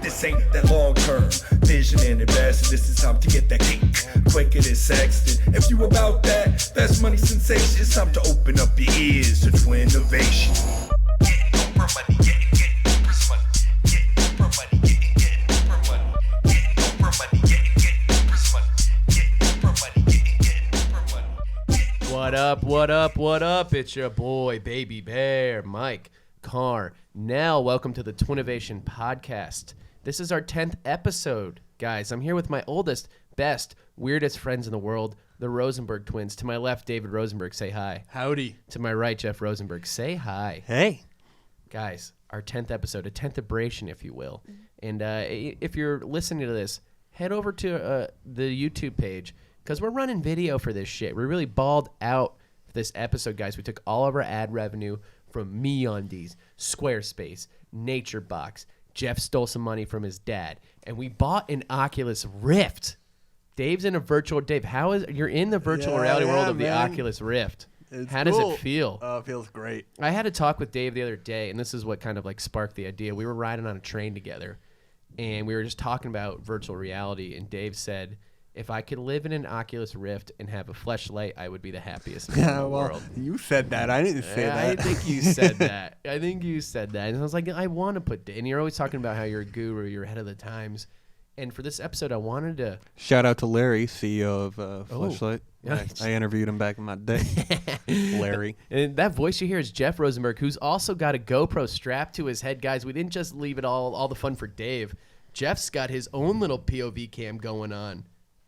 This ain't that long-term vision and invest. This is time to get that cake quicker than Sexton. If you about that, that's money sensation. It's time to open up your ears to Twinnovation. Getting Oprah money, getting Oprah's money. Getting Oprah money, getting Oprah money. Getting Oprah money, getting Oprah's money. Getting Oprah money, getting Oprah money. What up, what up, what up? It's your boy, Baby Bear, Mike Carnell. Welcome to the Twinnovation podcast. This is our 10th episode, guys. I'm here with my oldest, best, weirdest friends in the world, the Rosenberg twins. To my left, David Rosenberg. Say hi. Howdy. To my right, Jeff Rosenberg. Say hi. Hey. Guys, our 10th episode, a 10THEBRATION, if you will. And if you're listening to this, head over to the YouTube page because we're running video for this shit. We really balled out for this episode, guys. We took all of our ad revenue from MeUndies, Squarespace, NatureBox. Jeff stole some money from his dad, and we bought an Oculus Rift. Dave's in a virtual. Dave, you're in the virtual reality world of the Oculus Rift? How does it feel? It feels great. I had a talk with Dave the other day, and this is what kind of like sparked the idea. We were riding on a train together, and we were just talking about virtual reality, and Dave said, if I could live in an Oculus Rift and have a fleshlight, I would be the happiest man in the world. You said that. I didn't say that. I think you said that. And I was like, I want to put... And you're always talking about how you're a guru, you're ahead of the times. And for this episode, I wanted to... Shout out to Larry, CEO of Fleshlight. I interviewed him back in my day. Larry. And that voice you hear is Jeff Rosenberg, who's also got a GoPro strapped to his head. Guys, we didn't just leave it all the fun for Dave. Jeff's got his own little POV cam going on.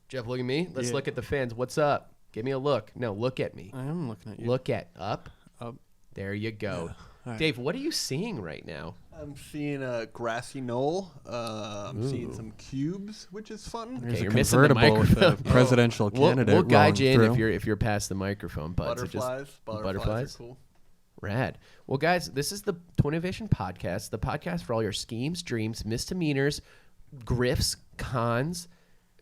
Jeff, look at me. Let's look at the fans. What's up? Give me a look. No, look at me. I am looking at you. Look at up. Up. There you go. Yeah. Right. Dave, what are you seeing right now? I'm seeing a grassy knoll. I'm seeing some cubes, which is fun. Okay, you're missing the microphone. Presidential candidate. We'll guide you in if you're past the microphone. But Butterflies are cool. Rad. Well, guys, this is the Twinnovation podcast, the podcast for all your schemes, dreams, misdemeanors, grifts, cons,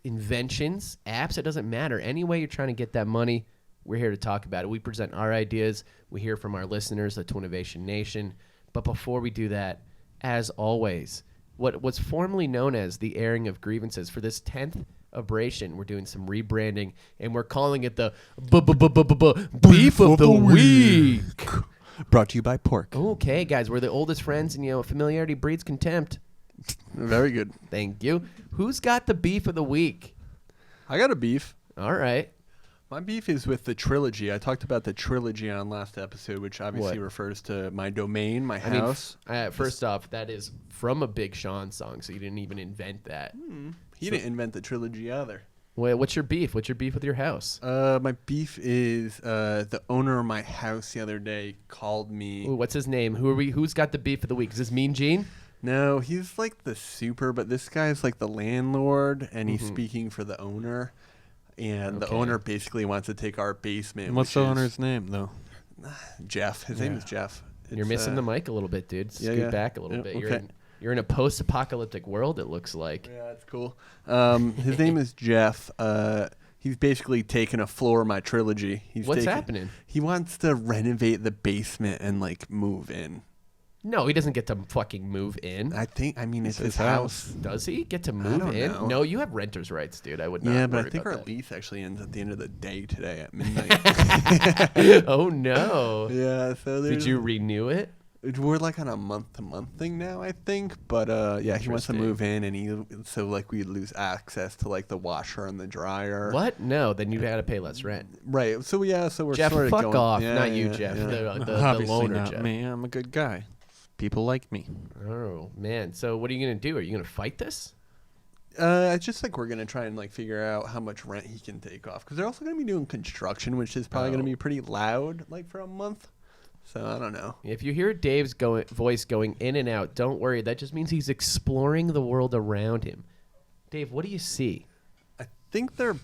inventions, apps. It doesn't matter. Any way you're trying to get that money, we're here to talk about it. We present our ideas. We hear from our listeners, the Twinnovation Nation. But before we do that, as always, what's formerly known as the airing of grievances, for this 10th aberration, we're doing some rebranding, and we're calling it the Beef of the Week. Brought to you by Pork. Okay, guys, we're the oldest friends, and familiarity breeds contempt. Very good. Thank you. Who's got the beef of the week? I got a beef. All right. My beef is with the trilogy. I talked about the trilogy on last episode, which obviously refers to my domain, my house. First off, that is from a Big Sean song, so you didn't even invent that. He didn't invent the trilogy either. Wait, what's your beef? What's your beef with your house? My beef is the owner of my house the other day called me. Ooh, what's his name? Who's got the beef of the week? Is this Mean Gene? No, he's like the super, but this guy's like the landlord, and he's speaking for the owner. And the owner basically wants to take our basement. And what's the owner's name, though? Jeff. His name is Jeff. You're missing the mic a little bit, dude. Scoot back a little bit. Okay. You're in a post-apocalyptic world, it looks like. Yeah, that's cool. His name is Jeff. He's basically taken a floor of my trilogy. What's happening? He wants to renovate the basement and move in. No, he doesn't get to fucking move in. I mean, it's his house. Does he get to move in? Know. No, you have renter's rights, dude. I would not. Yeah, but I think our lease actually ends at the end of the day today at midnight. Oh, no. Yeah. So did you renew it? We're on a month-to-month thing now, I think. But he wants to move in, and we'd lose access to the washer and the dryer. What? No, then you got to pay less rent. Right. So we're Jeff, sort of fuck going, off. Yeah, not you, Jeff. Yeah. The loaner, not Jeff. Me. I'm a good guy. People like me. Oh, man. So what are you going to do? Are you going to fight this? It's just we're going to try and figure out how much rent he can take off. Because they're also going to be doing construction, which is probably going to be pretty loud, for a month. So I don't know. If you hear Dave's voice going in and out, don't worry. That just means he's exploring the world around him. Dave, what do you see? I think they're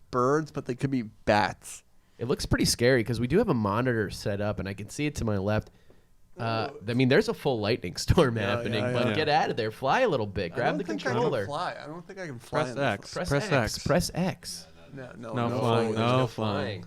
birds, but they could be bats. It looks pretty scary because we do have a monitor set up, and I can see it to my left. There's a full lightning storm happening, but get out of there. Fly a little bit. Grab the controller. I don't think I can fly. Press X. Press X. No flying. No flying.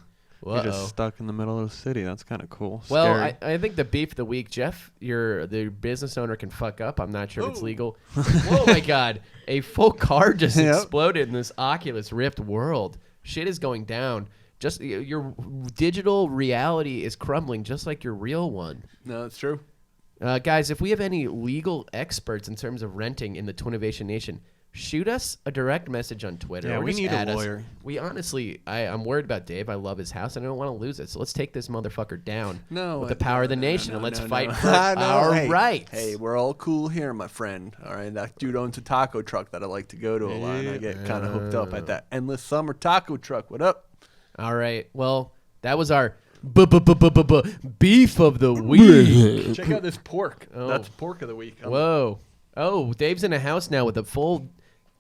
You're just stuck in the middle of the city. That's kind of cool. Well, Scary. I think the beef of the week, Jeff, the business owner can fuck up. I'm not sure if it's legal. Oh my God. A full car just exploded in this Oculus Rift world. Shit is going down. Just your digital reality is crumbling just like your real one. No, that's true. Guys, if we have any legal experts in terms of renting in the Twinnovation Nation, shoot us a direct message on Twitter. Yeah, or we just need a add us. lawyer. We honestly, I'm worried about Dave. I love his house, and I don't want to lose it. So let's take this motherfucker down with the power of the nation, and let's fight for our rights. Hey, we're all cool here, my friend. All right, that dude owns a taco truck that I like to go to a lot, and I get kind of hooked up at that endless summer taco truck. What up? All right. Well, that was our beef of the week. Check out this pork. Oh. That's pork of the week. Whoa. Oh, Dave's in a house now with a full...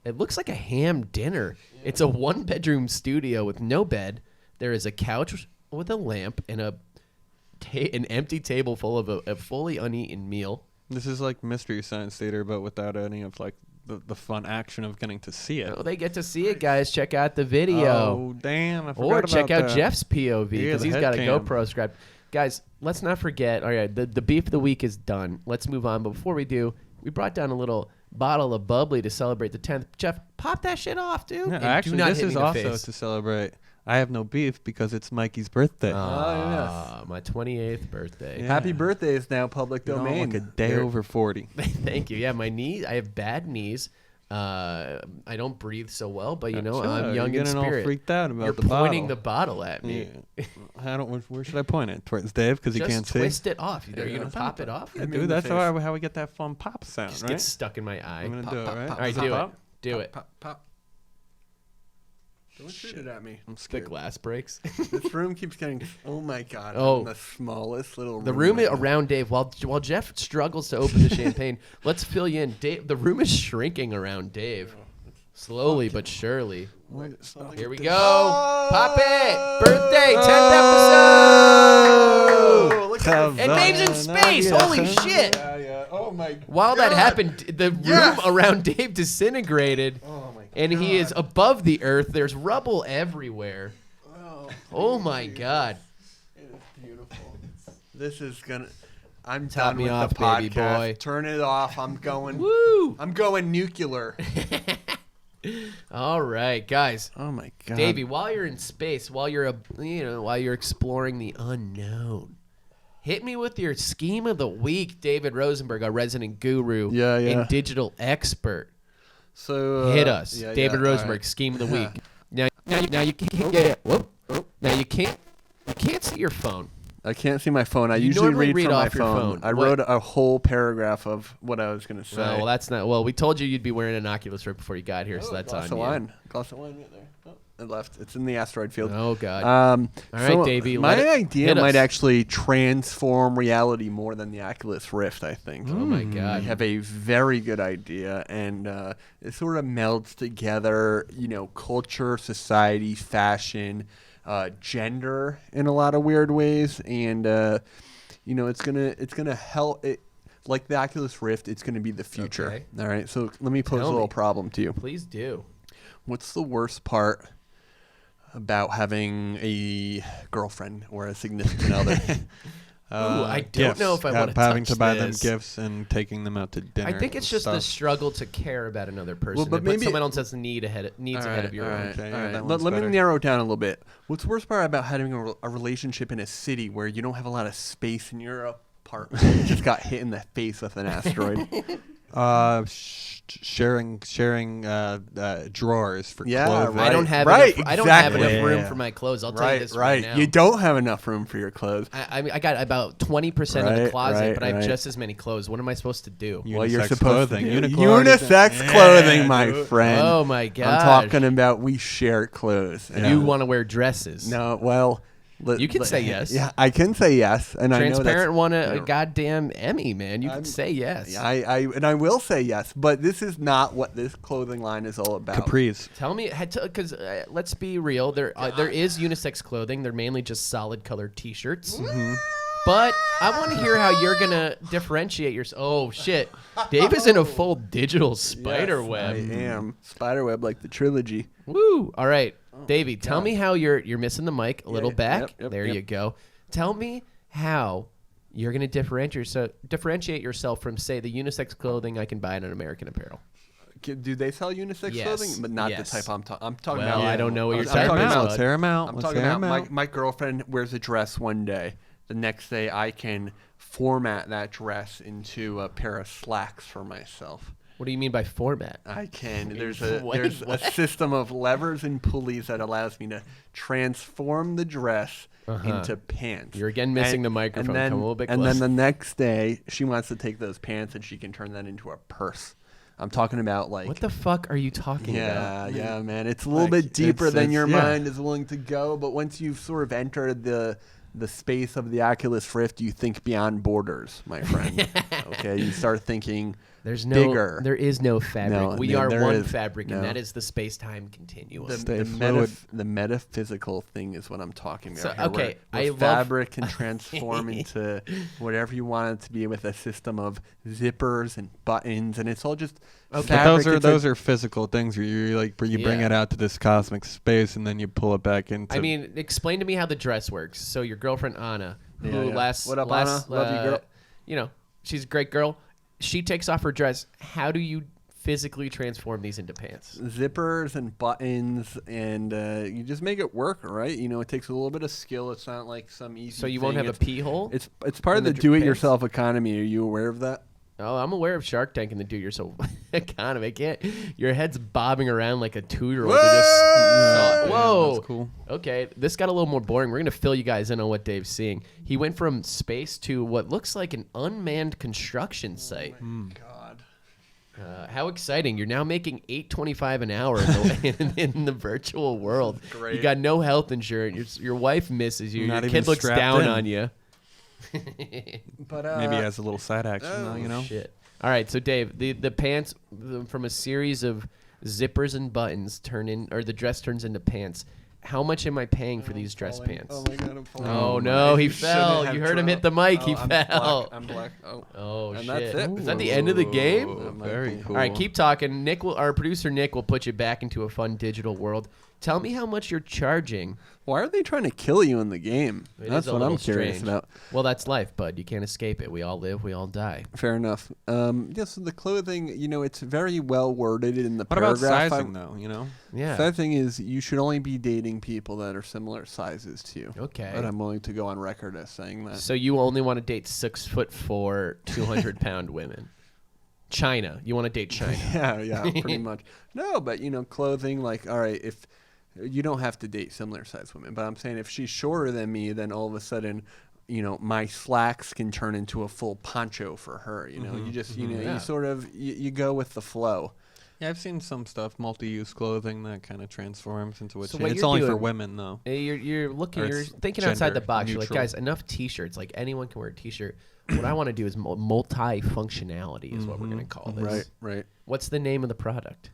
It looks like a ham dinner. Yeah. It's a one-bedroom studio with no bed. There is a couch with a lamp and an empty table full of a fully uneaten meal. This is like Mystery Science Theater, but without any of like the fun action of getting to see it. Oh, they get to see it, guys. Check out the video. Oh, damn. I forgot or about check out that. Jeff's POV because he's got a GoPro strapped. Guys, let's not forget. All right, the beef of the week is done. Let's move on. But before we do, we brought down a little bottle of bubbly to celebrate the 10th. Jeff, pop that shit off, dude. Yeah, And actually, do not this hit me is in the also face. to celebrate. I have no beef because it's Mikey's birthday. My 28th birthday. Yeah. Happy birthday is now public You know, domain. like a day over 40. Thank you. Yeah, my knees. I have bad knees. I don't breathe so well, but you know, Sure, I'm young you're in getting spirit. all freaked out about You're the pointing the bottle. bottle at me. Yeah. Where should I point it? Towards Dave because he Just can't see. twist it off. Are you gonna pop it off? Yeah, dude, that's how we get that fun pop sound, Just right? gets stuck in my eye. I'm gonna Pop, do it, pop, right? pop. All right, Does do it. pop? Do it. Pop, pop. Don't shoot it at me. I'm The scared. glass breaks. This room keeps getting. Oh my god! Oh. I'm the smallest little. The room right now. around Dave, while Jeff struggles to open the champagne, let's fill you in. Dave, the room is shrinking around Dave, slowly but surely. Here we go. Pop it. Birthday, 10th episode. Look at And Dave's in space. Holy shit. yeah. Oh my. While that God. happened, the room around Dave disintegrated, Oh my. and he is above the earth. There's rubble everywhere. Oh my God. It is beautiful. This is gonna. I'm Top done me with off, the baby podcast. boy. Turn it off. I'm going. Woo. I'm going nuclear. All right, guys. Oh my god, Davey, while you're in space, while you're while you're exploring the unknown, hit me with your scheme of the week, David Rosenberg, our resident guru and digital expert. So Hit us, yeah, David yeah, Rosenberg, all right. scheme of the week. Now you can't get Now you can't see your phone. I can't see my phone. I You usually normally read from my off your phone. I What- wrote a whole paragraph of what I was going to say. Well, that's not. Well, we told you you'd be wearing an Oculus Rift before you got here, so that's on glass you. of wine. Glass of wine right there. Oh, it left. It's in the asteroid field. Oh God. All right, Davey, My let it idea hit might us. actually transform reality more than the Oculus Rift, I think. Oh my I God. have a very good idea, and it sort of melds together, culture, society, fashion, gender in a lot of weird ways, and it's gonna help it. Like the Oculus Rift, it's gonna be the future. Okay. All right, so let me pose Tell a little me. problem to you. Please do. What's the worst part about having a girlfriend or a significant other? Ooh, I don't know if I want to having touch to buy this. them gifts and taking them out to dinner. I think it's just the stuff. struggle to care about another person. but to put maybe- someone else's needs ahead of your own. Okay, yeah, all right. that Let one's me better. narrow it down a little bit. What's the worst part about having a relationship in a city where you don't have a lot of space in your apartment? You just got hit in the face with an asteroid. Sharing drawers for Yeah, clothing. I don't have Right, enough. I don't have exactly. enough room Yeah. for my clothes. I'll tell you this right. now. You don't have enough room for your clothes. I mean, I got about 20% of the Right, closet, right, but I have right. just as many clothes. What am I supposed to do? Unisex Well, you're supposed clothing. to do Unisex clothing, my friend. Oh my God! I'm talking about we share clothes. You want to wear dresses? No, well, You can say yes. Yeah, I can say yes, and I know Transparent won a yeah. goddamn Emmy, man. You can say yes. I will say yes, but this is not what this clothing line is all about. Capris. Tell me, because let's be real. There is unisex clothing. They're mainly just solid colored T-shirts. Mm-hmm. But I want to hear how you're gonna differentiate yourself. Oh shit, Dave is in a full digital spider Yes, web. I am spider web like the trilogy. Woo! All right. Davey, tell me how you're missing the mic a little back. Yep, there you go. Tell me how you're going to differentiate yourself from, say, the unisex clothing I can buy in an American Apparel. Do they sell unisex clothing? But not the type I'm talking well, about. I don't know what you're talking talking about. Let's hear 'em out. I'm talking about my girlfriend wears a dress one day. The next day, I can format that dress into a pair of slacks for myself. What do you mean by format? I can. There's Wait, a system of levers and pulleys that allows me to transform the dress into pants. You're again missing the microphone. And then, Come a little bit and closer. then the next day, she wants to take those pants and she can turn that into a purse. I'm talking about like. What the fuck are you talking about? Yeah, man. It's a little bit deeper than your yeah. mind is willing to go. But once you've sort of entered the space of the Oculus Rift, you think beyond borders, my friend. Okay, you start thinking. Bigger. There is no fabric. No, we are one is, fabric, and no. that is the space-time continuum. The metaphysical thing is what I'm talking about. So, here, okay, where fabric can transform into whatever you want it to be with a system of zippers and buttons, and it's all just fabric. Those are physical things where you bring it out to this cosmic space, and then you pull it back into. I mean, explain to me how the dress works. So your girlfriend Anna, who What up, Anna? Love you, girl. You know, she's a great girl. She takes off her dress. How do you physically transform these into pants? Zippers and buttons, and you just make it work, right? You know, it takes a little bit of skill. It's not like some easy. So you won't have a pee hole? It's part of the do-it-yourself economy. Are you aware of that? Oh, I'm aware of Shark Tank and the do-it-yourself economy. I can't. Your head's bobbing around like a 2-year-old. Whoa! That's cool. Okay, this got a little more boring. We're gonna fill you guys in on what Dave's seeing. He went from space to what looks like an unmanned construction site. God. How exciting! You're now making $8.25 an hour in the virtual world. Great. You got no health insurance. Your wife misses you. Not Your even kid looks strapped down in. on you. But Maybe as a little side action, though, you know. Shit. All right, so Dave, the pants from a series of zippers and buttons the dress turns into pants. How much am I paying for these dress pants? Oh my God, I'm falling. Oh no, he fell. You heard him hit the mic. He I'm fell. I'm black. Oh And shit. that's it. Is that the end of the game? Ooh, very cool. All right, keep talking. Our producer Nick will put you back into a fun digital world. Tell me how much you're charging. Why are they trying to kill you in the game? It That's is a what I'm little curious strange. about. Well, that's life, bud. You can't escape it. We all live, we all die. Fair enough. So the clothing, it's very well worded in the What about paragraph. sizing, though, you know? Yeah. Sizing is you should only be dating people that are similar sizes to you. Okay. But I'm willing to go on record as saying that. So you only want to date 6'4", 200-pound women. China. You want to date China. Yeah, pretty much. No, but clothing, like, all right, if you don't have to date similar sized women, but I'm saying if she's shorter than me, then all of a sudden, my slacks can turn into a full poncho for her. You just, you sort of, you go with the flow. Yeah, I've seen some stuff, multi-use clothing that kind of transforms into what So you what It's you're only for doing- women, though. You're looking, Or you're it's thinking outside the gender box. You're like, neutral. guys, enough T-shirts. Like anyone can wear a T-shirt. What I want to do is multi-functionality is what we're going to call this. Right. What's the name of the product?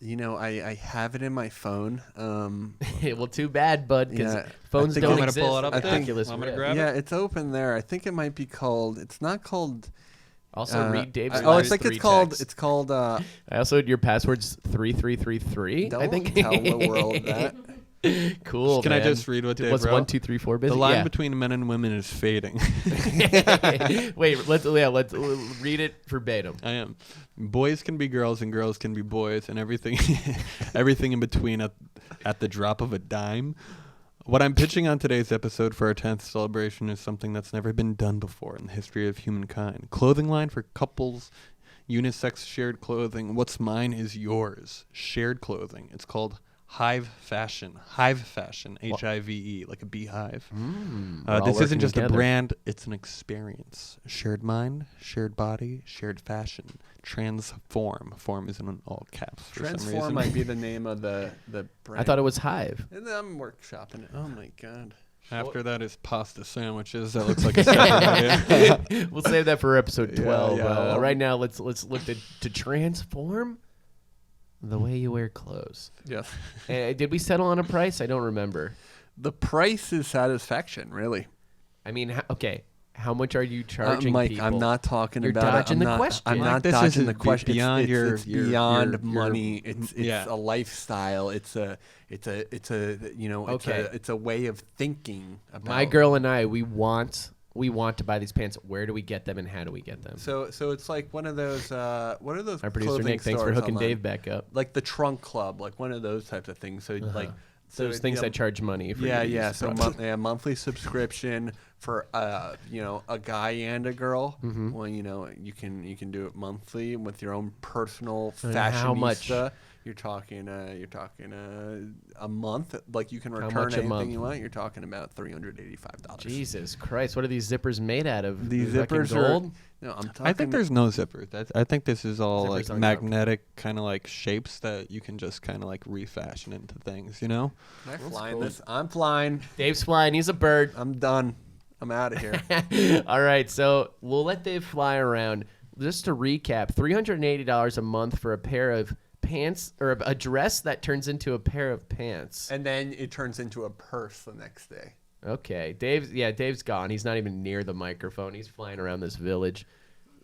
I have it in my phone. Well, too bad, bud, because Yeah. phones I think don't I'm gonna exist. pull it up with there. Oculus Want me to Rift. grab Yeah, it's open there. I think it might be called. It's not called. Also, read Dave's I last think three it's called. texts. It's called. I also, your password's 3333. Don't I think. tell the world that. Cool. Can I man. just read what Dave What's wrote? 1, 2, 3, 4 busy? The line Yeah. between men and women is fading. Wait, let's read it verbatim. I am. Boys can be girls and girls can be boys and everything everything in between at the drop of a dime. What I'm pitching on today's episode for our 10th celebration is something that's never been done before in the history of humankind. Clothing line for couples, unisex shared clothing. What's mine is yours. Shared clothing. It's called Hive Fashion. Hive Fashion. Hive, like a beehive. We're all This isn't working just together. a brand, it's an experience. Shared mind, shared body, shared fashion. Transform. Form is in all caps for some Transform reason. might be the name of the brand. I thought it was Hive. And I'm workshopping it. Oh my God. After that is pasta sandwiches. That looks like a separate idea. We'll save that for episode 12. yeah. Right now, let's look to transform the way you wear clothes. Yes. Did we settle on a price? I don't remember. The price is satisfaction, really. I mean, okay. How much are you charging Mike, people? I'm not talking You're about dodging it. the question. I'm not This dodging is the question. beyond it's your beyond your money. It's yeah. a lifestyle. It's a Okay. it's a way of thinking about. My girl and I, we want to buy these pants. Where do we get them and how do we get them? So it's like one of those what are those Our producer clothing Nick, thanks for stores hooking online? Dave back up. Like the Trunk Club, like one of those types of things. So like Those it, things you know, that charge money. For you to use the So product. monthly subscription for a guy and a girl. Mm-hmm. Well, you can do it monthly with your own personal And how much? fashionista. You're talking a month. Like you can How return much a anything month? you want. You're talking about $385. Jesus Christ, what are these zippers made out of? These Fucking zippers are. gold? No, I'm talking. I think there's no zipper. I think this is all Zippers like on magnetic kind of like shapes that you can just kind of like refashion into things, you know? Can I fly cool. in this? I'm flying. Dave's flying. He's a bird. I'm done. I'm out of here. All right, so we'll let Dave fly around. Just to recap, $380 a month for a pair of pants or a dress that turns into a pair of pants. And then it turns into a purse the next day. Okay, Dave's gone. He's not even near the microphone. He's flying around this village.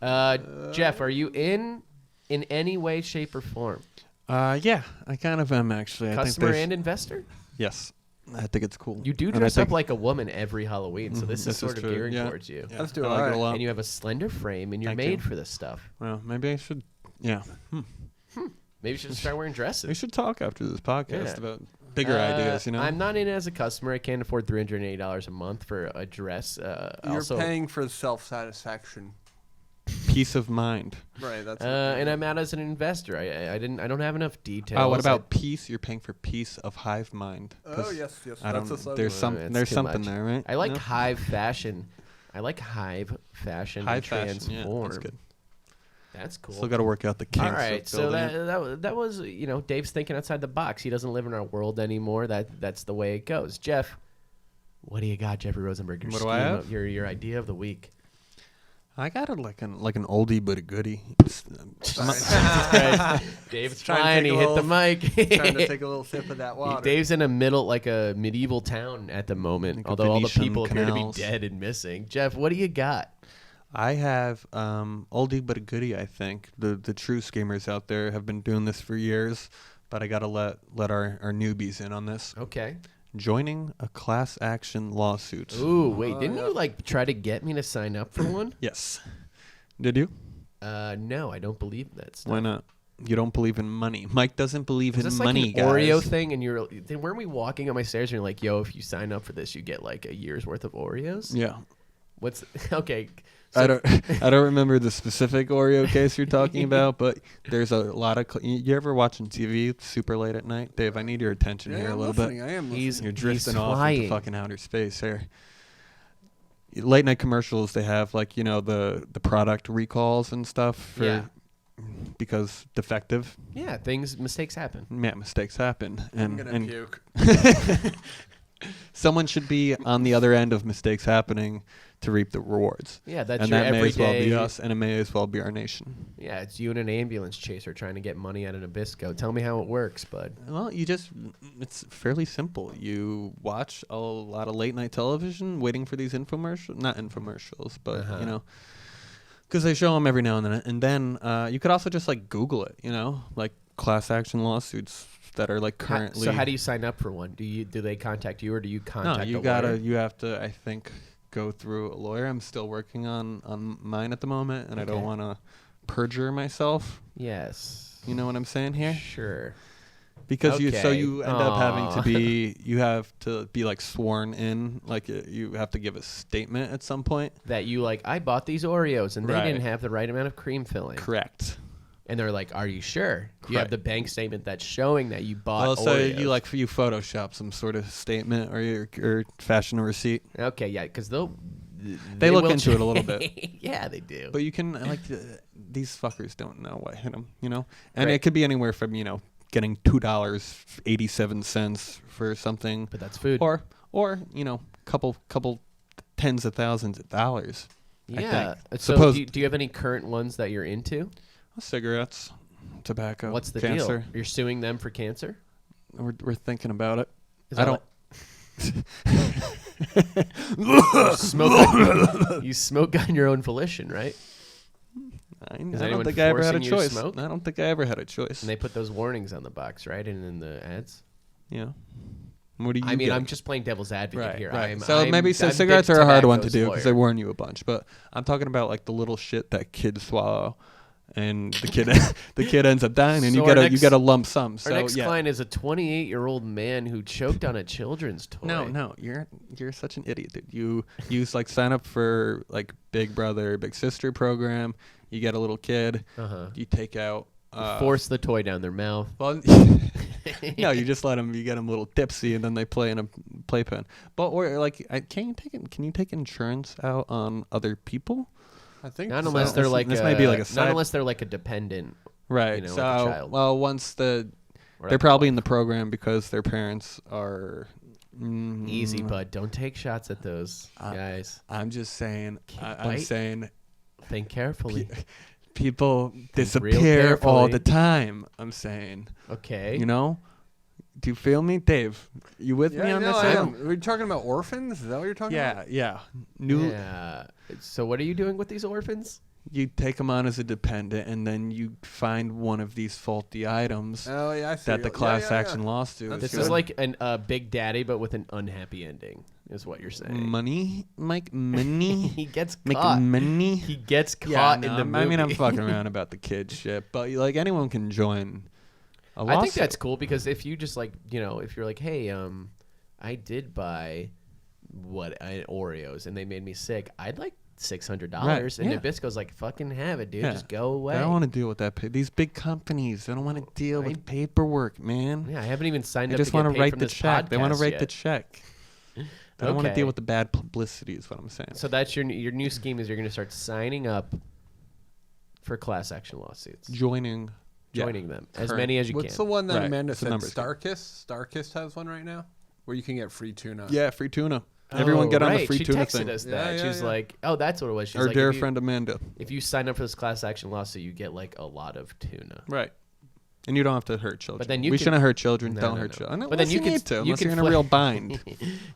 Jeff, are you in any way, shape, or form? Yeah, I kind of am actually. Customer and investor? Yes. I think it's cool. You do And I dress up think- like a woman every Halloween, so this is This is sort of true, gearing yeah. towards you. Yeah, Let's do I it. like All it a right. lot. And you have a slender frame, and you're Thank made you. for this stuff. Well, maybe I should. Yeah. Maybe you should start wearing dresses. We should talk after this podcast Yeah. about bigger ideas, you know? I'm not in as a customer. I can't afford $380 a month for a dress. You're Also, paying for self-satisfaction. Peace of mind. Right. That's. and I'm out as an investor. I don't have enough details. Oh, what about peace? You're paying for peace of hive mind. Oh 'Cause yes, yes. I That's don't. a slogan. There's some. It's There's too something much. there, right? I like No? hive fashion. I like hive fashion. Hive and fashion. Yeah, transform. that's good. That's cool. Still got to work out the kinks. All right, of so building it. that was Dave's thinking outside the box. He doesn't live in our world anymore. That's the way it goes. Jeff, what do you got, Jeffrey Rosenberg? Your What do I scheme have? of- Your idea of the week. I got it like an oldie but a goodie. Dave's Trying to flying. take He a hit the little- mic. Trying to take a little sip of that water. Dave's in a middle, like a medieval town at the moment. Like a although all the Venetian people appear to be canals. dead and missing. Jeff, what do you got? I have oldie but a goodie. I think the true schemers out there have been doing this for years, but I gotta let our newbies in on this. Okay. Joining a class action lawsuit. Ooh, wait, Oh, didn't yeah. you like try to get me to sign up for one? Yes. Did you? No, I don't believe that stuff. Why not? You don't believe in money. Mike doesn't believe Was in this money, like guys. an Oreo thing? And weren't we walking up my stairs and you're like, "Yo, if you sign up for this, you get like a year's worth of Oreos." Yeah. What's okay? I don't remember the specific Oreo case you're talking about, but there's a lot of. You ever watching TV super late at night, Dave? I need your attention Yeah, here a I'm little listening. bit. I am. He's You're drifting he's off flying. into fucking outer space here. Late night commercials, they have like the product recalls and stuff for Yeah. because defective. Yeah, mistakes happen. Yeah, mistakes happen, I'm and gonna puke. someone should be on the other end of mistakes happening to reap the rewards. Yeah, that's And your that may as well be everyday. us, and it may as well be our nation. Yeah, it's you and an ambulance chaser trying to get money out of Nabisco. Tell me how it works, bud. Well, it's fairly simple. You watch a lot of late night television waiting for these not infomercials, but, Uh-huh. because they show them every now and then. You could also just like Google it, like class action lawsuits that are like currently. So how do you sign up for one? Do they contact you or do you contact? No, a lawyer? you have to, I think, go through a lawyer. I'm still working on mine at the moment, and I don't Okay. want to perjure myself. Yes. You know what I'm saying here? Sure. Because you Okay. end up having Aw. to be you have to be like sworn in, like you have to give a statement at some point. That you I bought these Oreos and they Right. didn't have the right amount of cream filling. Correct. And they're like, "Are you sure? Do you have Correct. the bank statement that's showing that you bought Well, so Oreos?" you Photoshop some sort of statement or fashion a receipt, Okay, yeah, because they look will into it a little bit. Yeah, they do. but you can these fuckers don't know what hit them, and Right. it could be anywhere from getting $2.87 for something, But that's food. or couple tens of thousands of dollars. Yeah. think. So Suppose- do you have any current ones that you're into? Cigarettes, tobacco. What's the cancer. deal? You're suing them for cancer? We're thinking about it. Is I that don't. You smoke on your own volition, right? I Is don't anyone think I ever had a forcing you to choice. smoke? I don't think I ever had a choice. And they put those warnings on the box, right? And in the ads. Yeah. What do you I mean, get? I'm just playing devil's advocate here. Right. I'm, So I'm, maybe I'm cigarettes Big are a hard one to Tobacco's do because lawyer. they warn you a bunch. But I'm talking about like the little shit that kids swallow, and the kid the kid ends up dying, and So you get a lump sum. Our So next yeah. client is a 28-year-old man who choked on a children's toy. No, you're such an idiot, dude. You sign up for like Big Brother, Big Sister program. You get a little kid. You take out. Force the toy down their mouth. Well, no, you just let them. You get them a little tipsy, and then they play in a playpen. But or like, can you take insurance out on other people? I think Not so. unless they're like this might be like a not side- unless they're like a dependent. Right. You know, so like a child. well, once Or they're like probably a in the program because their parents are. Easy, bud. Don't take shots at those guys. I'm just saying. I'm bite. saying Think carefully. people real disappear all carefully. the time. I'm saying. Okay. You know. Do you feel me, Dave? You with me on this? I one? am. Are we talking about orphans? Is that what you're talking about? Yeah. Yeah. So what are you doing with these orphans? You take them on as a dependent, and then you find one of these faulty items Oh yeah, I see. that the class action lawsuit. That's This good. is like a Big Daddy, but with an unhappy ending, is what you're saying. money, Mike. Money. He gets Make caught. money. He gets Yeah, caught no, in the movie. I mean, I'm fucking around about the kid shit, but like anyone can join a I lawsuit. think that's cool because if you just like, you know, if you're like, hey, I did buy Oreos and they made me sick, I'd like $600. Right, And yeah. Nabisco's like, fucking have it, dude. Yeah. Just go away. I don't want to deal with that. These big companies, they don't want to deal with paperwork, man. Yeah, I haven't even signed They up just to want get to paid write from the this check. They want to podcast write yet. the check. They don't want to Okay. deal with the bad publicity, is what I'm saying. So that's your new scheme is you're going to start signing up for class action lawsuits. Joining Joining them. As Current- many as you What's can. the one that Right, Amanda it's the said? numbers. Starkist has one right now, where you can get free tuna. Yeah, free tuna. Everyone Oh, get on the right. free she tuna texted thing. us that. Yeah, She's yeah. like, oh, that's what it was. She's Our like, dear if you, friend Amanda. if you sign up for this class action lawsuit, you get like a lot of tuna. Right. And you don't have to hurt children. But then you we can- shouldn't hurt children. No, don't no, hurt no. children. But then you can need to, you unless can you're in a flip- real bind.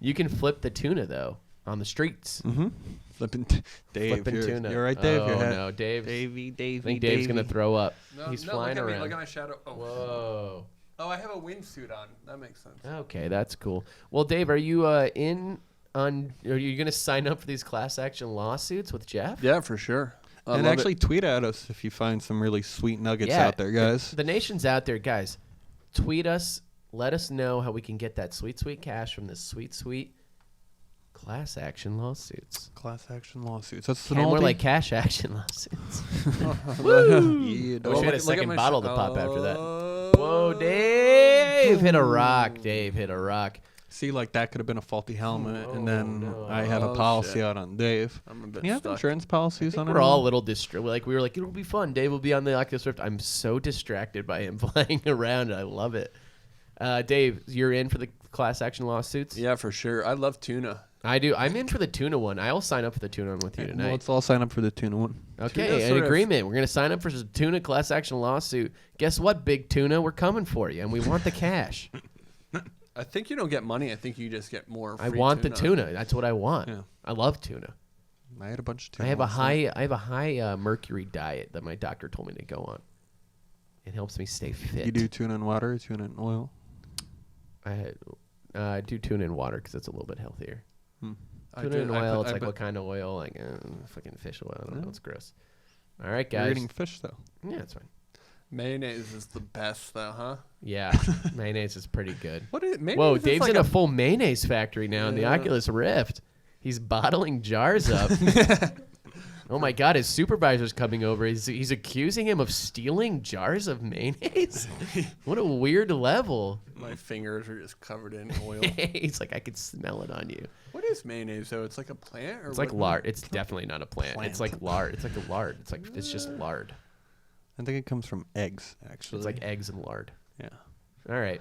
You can flip the tuna though on the streets. Mm-hmm. Flipping, Dave. Flipping you're, tuna. You're right, Dave. Oh You're no, Dave. Davey. I think Dave's gonna throw up. He's flying look at around. Me, look at my shadow. Oh. Whoa. Oh, I have a windsuit on. That makes sense. Okay, that's cool. Well, Dave, are you Are you gonna sign up for these class action lawsuits with Jeff? Yeah, for sure. I And love actually it. tweet at us if you find some really sweet nuggets out there, guys. The nation's out there, guys. Tweet us. Let us know how we can get that sweet, sweet cash from this sweet, sweet class action lawsuits. Class action lawsuits. That's And more oldie. like cash action lawsuits. Yeah, I wish we had a Look at second my bottle sh- to pop after that. Oh. Whoa, Dave hit a rock. Dave hit a rock. See, like that could have been a faulty helmet, and Oh, then no. I have a Oh, policy shit. out on Dave. I'm a bit Can you have stuck. insurance policies on it? We're all a little distracted. Like we were like, it'll be fun. Dave will be on the Oculus Rift. I'm so distracted by him flying around. I love it. Dave, you're in for the class action lawsuits? Yeah, for sure. I love tuna. I do. I'm in for the tuna one. I'll sign up for the tuna one with you Well, tonight. let's all sign up for the tuna one. Okay, Tuna's an sort of- agreement. We're going to sign up for the tuna class action lawsuit. Guess what, big tuna? We're coming for you, and we want the cash. I think you don't get money. I think you just get more. I free want the tuna. That's what I want. Yeah. I love tuna. I had a bunch of tuna. I have a last night. high mercury diet that my doctor told me to go on. It helps me stay fit. You do tuna in water or tuna in oil? I do tuna in water because it's a little bit healthier. I Tuna do- in I oil, put- it's I like put- what kind of oil? Like fucking fish oil. I don't know. Yeah. It's gross. All right, You're guys. eating fish though. Yeah, it's fine. Mayonnaise is the best, though, huh? Yeah, mayonnaise is pretty good. What is mayonnaise? Whoa, is Dave's like in a full mayonnaise factory now in the Yeah. Oculus Rift. He's bottling jars up. Oh my God, his supervisor's coming over. He's accusing him of stealing jars of mayonnaise. What a weird level. My fingers are just covered in oil. He's like, I could smell it on you. What is mayonnaise, though? It's like a plant? Or It's like what? lard. It's definitely not a plant. It's Plant. like lard. It's like a lard. It's just lard. I think it comes from eggs, actually. It's like eggs and lard. yeah. All right.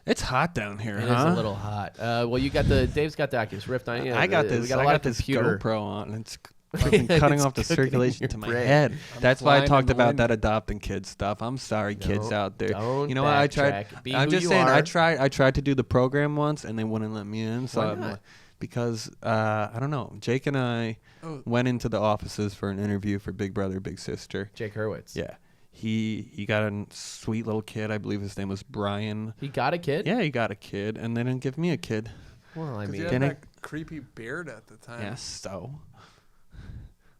It's hot down here, It is huh? a little hot. Well, you got Dave's got the Oculus Rift on. I got this. We got a I lot got of this computer. GoPro on, and it's fucking cutting It's off the cooking in circulation your to my brain. head. That's why I flying in talked the about wind. that adopting kids stuff. I'm sorry, kids Don't- out there. don't You know what? I tried. backtrack. Be I'm who just you saying. are. I tried to do the program once, and they wouldn't let me in. So Why I'm not? like, because I don't know. Jake and I went into the offices for an interview for Big Brother Big Sister. Jake Hurwitz. Yeah. He got a sweet little kid. I believe his name was Brian. He got a kid? Yeah, he got a kid, and they didn't give me a kid. Well, I mean, you had that creepy beard at the time. Yes, so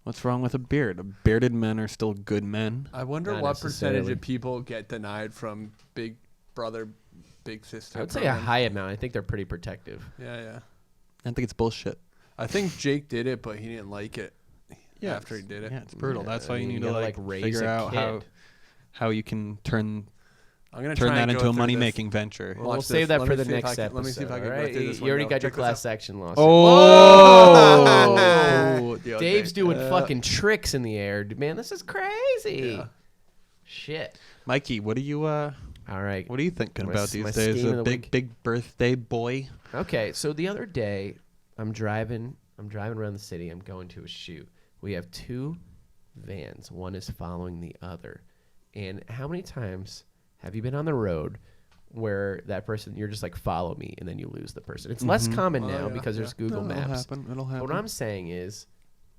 what's wrong with a beard? Bearded men are still good men. I wonder Not what percentage necessarily. of people get denied from Big Brother Big Sister. I would say a high amount. I think they're pretty protective. Yeah. I think it's bullshit. I think Jake did it, but he didn't like it. Yeah, After he did it. Yeah, it's brutal. Yeah, That's why I you mean, need you to gotta, raise figure a out kid. how you can turn I'm gonna turn try that and into go a through money this. making venture. Well, we'll Watch save this. that Let for me the see if next I can- episode. let me see if I can go alright? through this You already window. got your Check this class out. action lawsuit. Oh, Whoa! Dave's doing fucking tricks in the air. Man, this is crazy. Yeah. Shit. Mikey, what are you All right. what are you thinking My about s- my these days? scheme of A the big week. big birthday boy. Okay, so the other day, I'm driving around the city. I'm going to a shoot. We have two vans. One is following the other. And how many times have you been on the road where that person, you're just like, follow me, and then you lose the person? It's less common now yeah, because there's Google No, Maps. It'll happen. But what I'm saying is,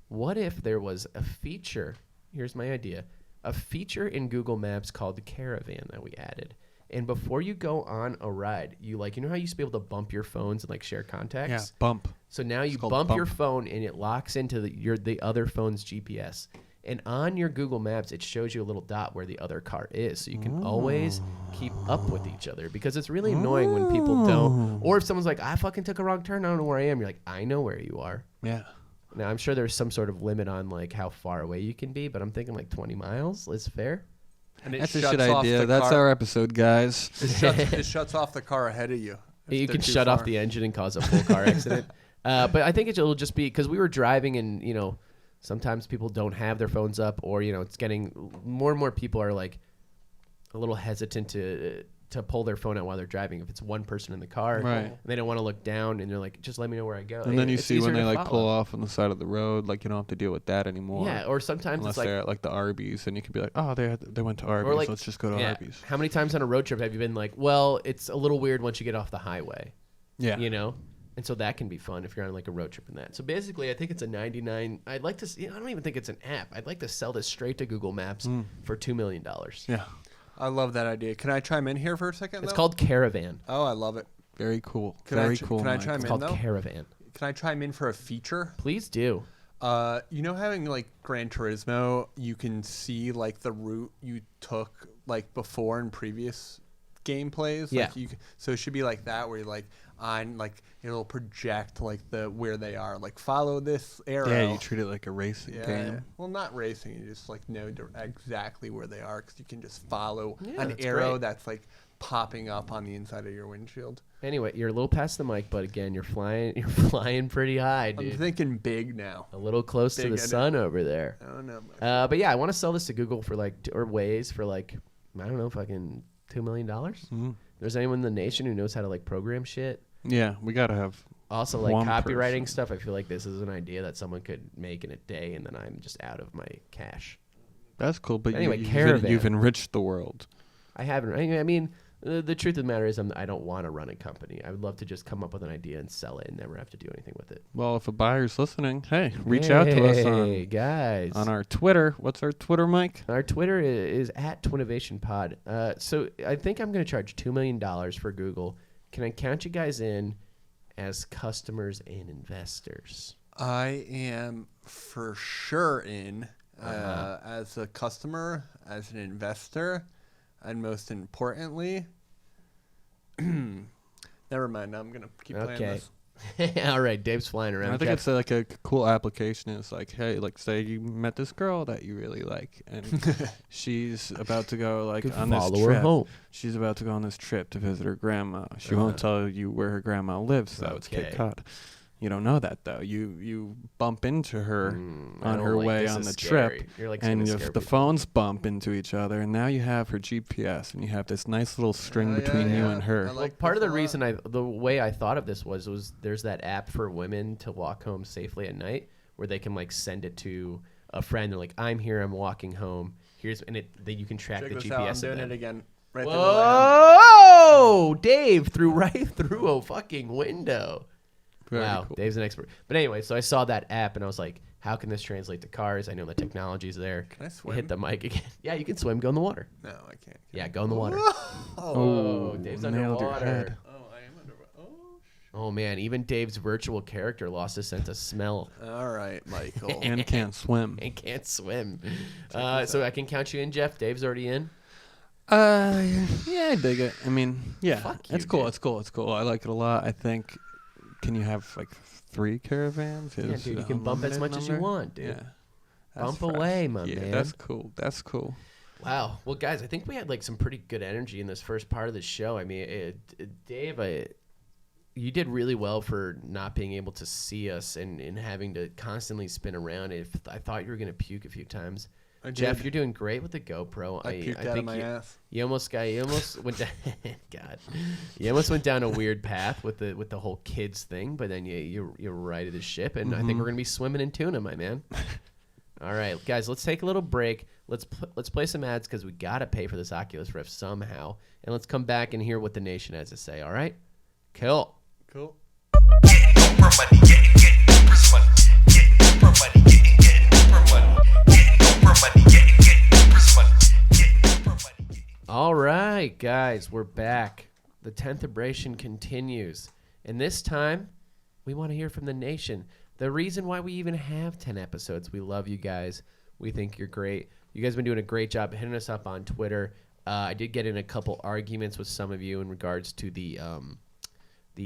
what if there was a feature? Here's my idea. A feature in Google Maps called the Caravan that we added. And before you go on a ride, you know how you used to be able to bump your phones and share contacts? Yeah, bump. So now you called bump your bump. phone and it locks into the other phone's GPS. And on your Google Maps, it shows you a little dot where the other car is. So you can always keep up with each other, because it's really annoying when people don't. Or if someone's like, I fucking took a wrong turn, I don't know where I am. You're like, I know where you are. Yeah. Now, I'm sure there's some sort of limit on how far away you can be, but I'm thinking 20 miles is fair. And it That's a shuts shit off idea. the That's car. our episode, guys. It shuts off the car ahead of you. if You they're can too shut off far. the engine and cause a full car accident. But I think it'll just be because we were driving and, sometimes people don't have their phones up, or, it's getting more and more people are a little hesitant to pull their phone out while they're driving. If it's one person in the car, Right. and they don't want to look down, and they're like, just let me know where I go. And then you It's see when easier they to pull follow. off on the side of the road, you don't have to deal with that anymore. Yeah, or sometimes Unless it's they're at the Arby's, and you can be like, oh, they went to Arby's. Let's just go to yeah, Arby's. How many times on a road trip have you been like, well, it's a little weird once you get off the highway, Yeah. And so that can be fun if you're on a road trip and that. So basically, I think it's a 99. I'd like to. I don't even think it's an app. I'd like to sell this straight to Google Maps for $2 million. Yeah. I love that idea. Can I chime in here for a second? It's though? called Caravan. Oh, I love it. Very cool. Can cool. Can I Mike. chime It's in called though? Caravan. Can I chime in for a feature? Please do. Having Gran Turismo, you can see the route you took before in previous gameplays. Yeah. So it should be like that, where you're on it'll project where they are. Follow this arrow. Yeah, you treat it like a racing Yeah. game. Well, not racing. You just know exactly where they are, because you can just follow Yeah, an that's arrow great. that's popping up on the inside of your windshield. Anyway, you're a little past the mic, but again, you're flying. You're flying pretty high, I'm dude. thinking big now. A little close to Big, the I know. sun over there. I don't know. But yeah, I want to sell this to Google for or Waze for I don't know, fucking $2 million. Mhm. There's anyone in the nation who knows how to program shit. Yeah, we got to have. Also, One copywriting person. stuff. I feel like this is an idea that someone could make in a day, and then I'm just out of my cash. That's cool, but Anyway, you've Caravan. enriched the world. I haven't. I mean, the truth of the matter is, I don't want to run a company. I would love to just come up with an idea and sell it, and never have to do anything with it. Well, if a buyer's listening, hey, reach out to us Hey, guys. on our Twitter. What's our Twitter, Mike? Our Twitter is at Twinnovation Pod. So I think I'm going to charge $2 million for Google. Can I count you guys in as customers and investors? I am for sure in as a customer, as an investor, and most importantly, never mind. I'm gonna keep playing Okay. this. All right, Dave's flying around. I think Jeff, it's a cool application. It's hey, say you met this girl that you really like, and she's about to go could on this follow her trip. home. She's about to go on this trip to visit her grandma. She won't tell you where her grandma lives, though. It's Okay. Cape Cod. You don't know that, though. You bump into her I on don't her like way this on is the scary. trip, You're and gonna if scare the people. phones bump into each other, and now you have her GPS, and you have this nice little string Yeah, between you yeah. and her. I Well, like part of this the a lot. reason the way I thought of this was there's that app for women to walk home safely at night, where they can send it to a friend. They're like, I'm here, I'm walking home. Here's that you can track Check the this GPS out. I'm of doing them. it again. Right there. Where Whoa, Dave threw right through a fucking window. Very wow, cool. Dave's an expert. But anyway, so I saw that app and I was like, how can this translate to cars? I know the technology's there. Can I You swim? hit the mic again. Yeah, you can swim. Go in the water. No, I can't. Yeah, go in the water. Oh, Dave's nailed your underwater. head. Oh, I am underwater. Oh, Oh man, even Dave's virtual character lost his sense of smell all right, Michael. And can't swim. and can't swim. So I can count you in, Jeff. Dave's already in. Yeah, I dig it. I mean, yeah, Fuck you, it's cool. dude. It's cool. It's cool. I like it a lot. I think. Can you have like 3 caravans? Yeah, Is dude, you it can bump as unlimited much as you number? want, dude. Yeah. Bump fresh. away, my yeah, man. That's cool. That's cool. Wow. Well, guys, I think we had like some pretty good energy in this first part of the show. I mean, Dave, you did really well for not being able to see us and having to constantly spin around. If I thought you were gonna puke a few times. I Jeff, did. you're doing great with the GoPro. I puked out of think my ass. You almost went down. God, you almost went down a weird path with the whole kids thing, but then you're righted the ship, and I think we're gonna be swimming in tuna, my man. All right, guys, let's take a little break. Let's play some ads because we gotta pay for this Oculus Rift somehow, and let's come back and hear what the nation has to say. All right, cool. Cool. All right, guys, we're back. The 10THEBRATION continues. And this time, we want to hear from the nation. The reason why we even have 10 episodes, we love you guys. We think you're great. You guys have been doing a great job hitting us up on Twitter. I did get in a couple arguments with some of you in regards to the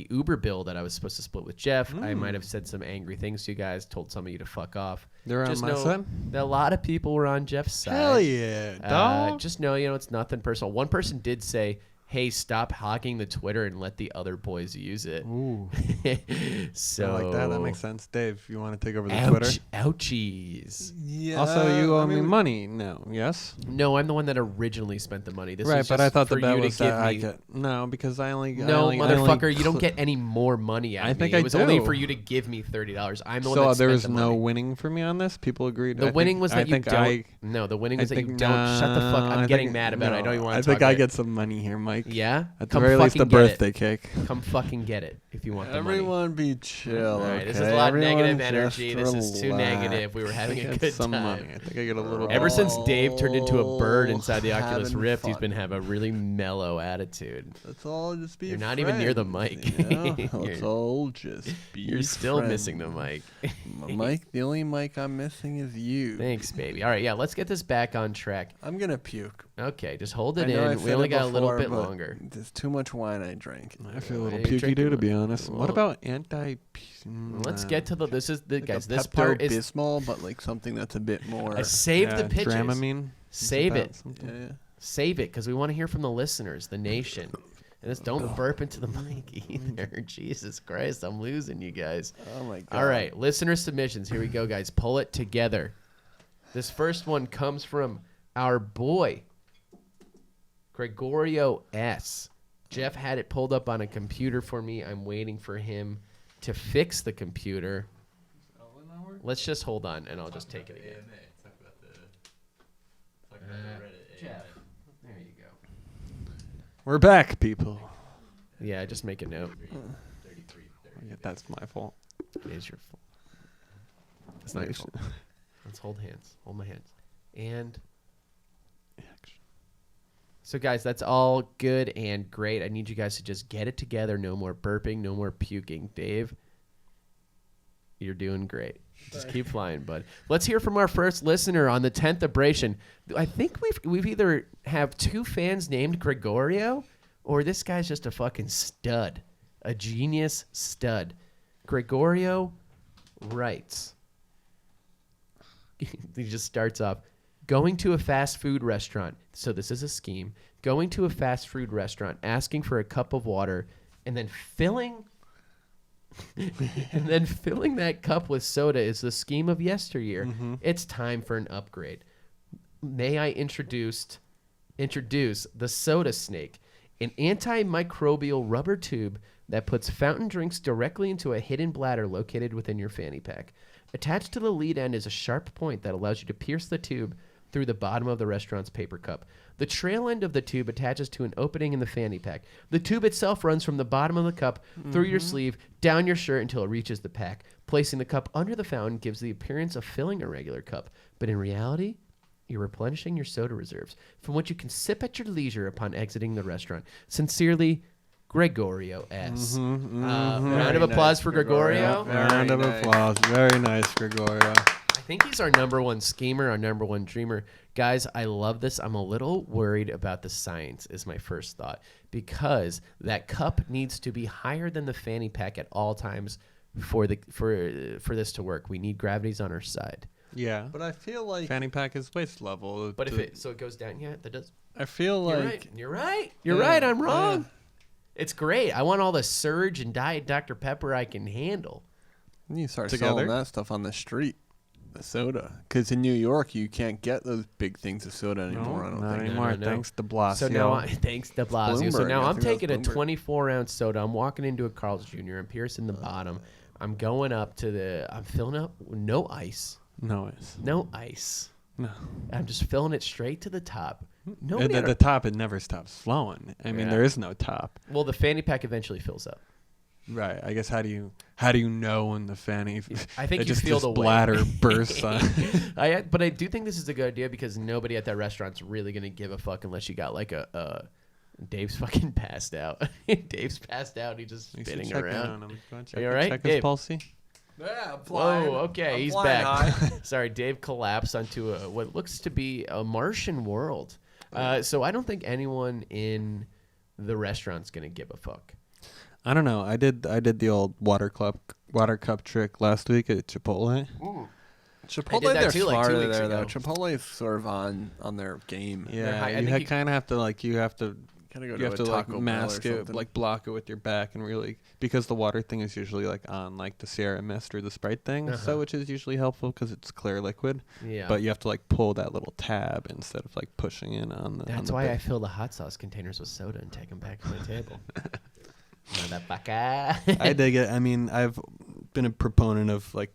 Uber bill that I was supposed to split with Jeff. I might have said some angry things to you guys, told some of you to fuck off. They're on Just my know side? that a lot of people were on Jeff's side. Hell yeah, dog. Just know, it's nothing personal. One person did say, hey, stop hogging the Twitter and let the other boys use it. Ooh, So I like that. That makes sense. Dave, you want to take over the Twitter? Ouchies. Yeah. Also, you owe me money. No, yes? No, I'm the one that originally spent the money. This Right, was but just I thought for the bet you to was give that I me. get... No, because I only... No, I only motherfucker, you don't cl- get any more money out of I me. think It I was only do. for you to give me $30. I'm the one So that there spent was the no money. winning for me on this? People agreed? The winning was that you don't. I No, the winning I was that you think- don't. Shut the fuck. I I'm getting think- mad about it. I don't even want to I talk think about I it. get some money here, Mike. Yeah? At the Come very least, the fucking get it. birthday cake. Come fucking get it if you want the money. Everyone be chill. All right, okay? this is a lot of Everyone negative just energy. This is too relax. negative. We were having I a get good some time. money. I think I get a little... Ever since Dave turned into a bird Oh, inside the Oculus having Rift, he's fun. been having a really mellow attitude. Let's all just be You're not even near the friends, mic. you know? Let's You're- all just be You're still friends. missing the mic. Mike, the only mic I'm missing is you. Thanks, baby. All right, yeah, let's get this back on track. I'm gonna puke. Okay, just hold it I know I in. We said only it got a little before, bit but longer. There's too much wine I drank. I feel a little You're pukey drinking- too, to be honest. well, What about anti... Let's get to the. This is the Like guys. a This part is. Pepto-Bismol, but like something that's a bit more. I saved the pitches. Dramamine? Save Isn't it. that something? Yeah. Save it because we want to hear from the listeners, the nation. And just don't burp into the mic either. Jesus Christ, I'm losing you guys. Oh my god. All right, listener submissions. Here we go, guys. Pull it together. This first one comes from our boy, Gregorio S. Jeff had it pulled up on a computer for me. I'm waiting for him to fix the computer. Let's just hold on, and I'll just take it again. Jeff, there you go. We're back, people. Yeah, just make a note. Yeah, that's my fault. It is your fault. It's not your fault. Let's hold hands. Hold my hands. And so, guys, that's all good and great. I need you guys to just get it together. No more burping. No more puking. Dave, you're doing great. Just keep flying, bud. Let's hear from our first listener on the 10THEBRATION. I think we've either have 2 fans named Gregorio, or this guy's just a fucking stud, a genius stud. Gregorio writes. He just starts off. Going to a fast food restaurant. So this is a scheme. Going to a fast food restaurant, asking for a cup of water, and then filling that cup with soda is the scheme of yesteryear. It's time for an upgrade. May I introduce the Soda Snake, an antimicrobial rubber tube that puts fountain drinks directly into a hidden bladder located within your fanny pack. Attached to the lead end is a sharp point that allows you to pierce the tube through the bottom of the restaurant's paper cup. The trail end of the tube attaches to an opening in the fanny pack. The tube itself runs from the bottom of the cup through your sleeve, down your shirt until it reaches the pack. Placing the cup under the fountain gives the appearance of filling a regular cup, but in reality, you're replenishing your soda reserves, from which you can sip at your leisure upon exiting the restaurant. Sincerely, Gregorio S. Round of applause for Gregorio. Round of applause. Very nice, Gregorio. I think he's our number one schemer, our number one dreamer. Guys, I love this. I'm a little worried about the science is my first thought, because that cup needs to be higher than the fanny pack at all times for this to work. We need gravity's on our side. Yeah. But I feel like Fanny pack is waist level. But if it goes down, yeah, that does. I feel like You're right. I'm wrong. It's great. I want all the Surge and Diet Dr. Pepper I can handle. you start Together? selling that stuff on the street, the soda. Because in New York, you can't get those big things of soda anymore. I don't not think. anymore. No. Thanks to Blasio. So now, thanks to Blasio. So Bloomberg. now I I'm think taking that's a Bloomberg. 24-ounce soda. I'm walking into a Carl's Jr. I'm piercing the bottom. I'm going up to I'm filling up with no ice. No, it's No ice. no. I'm just filling it straight to the top. No, At the top, it never stops flowing. I mean, Yeah. there is no top. well, the fanny pack eventually fills up. Right. I guess how do you know when the fanny? I think it you just feel this the weight. bladder bursts on. But I do think this is a good idea because nobody at that restaurant's really gonna give a fuck unless you got like a. Dave's fucking passed out. Dave's passed out. He's just You should spinning check in around. on him. Go and Are you all right, check his Dave? pulsey. Yeah, I'm Whoa, okay, I'm he's flying back. high. Sorry, Dave collapsed onto what looks to be a Martian world. So I don't think anyone in the restaurant's gonna give a fuck. I don't know. I did the old water cup trick last week at Chipotle. Chipotle, that they're too, like, 2 smarter weeks there, ago. though. Chipotle is sort of on their game. They're high. I Yeah, think you kind of have to Gotta go you have to a like Taco Bell or mask it, something. like block it with your back, and really because the water thing is usually like on like the Sierra Mist or the Sprite thing, so which is usually helpful because it's clear liquid. Yeah. But you have to like pull that little tab instead of like pushing in on the. That's why I fill the hot sauce containers with soda and take them back to my table. Motherfucker. I dig it. I mean, I've been a proponent of like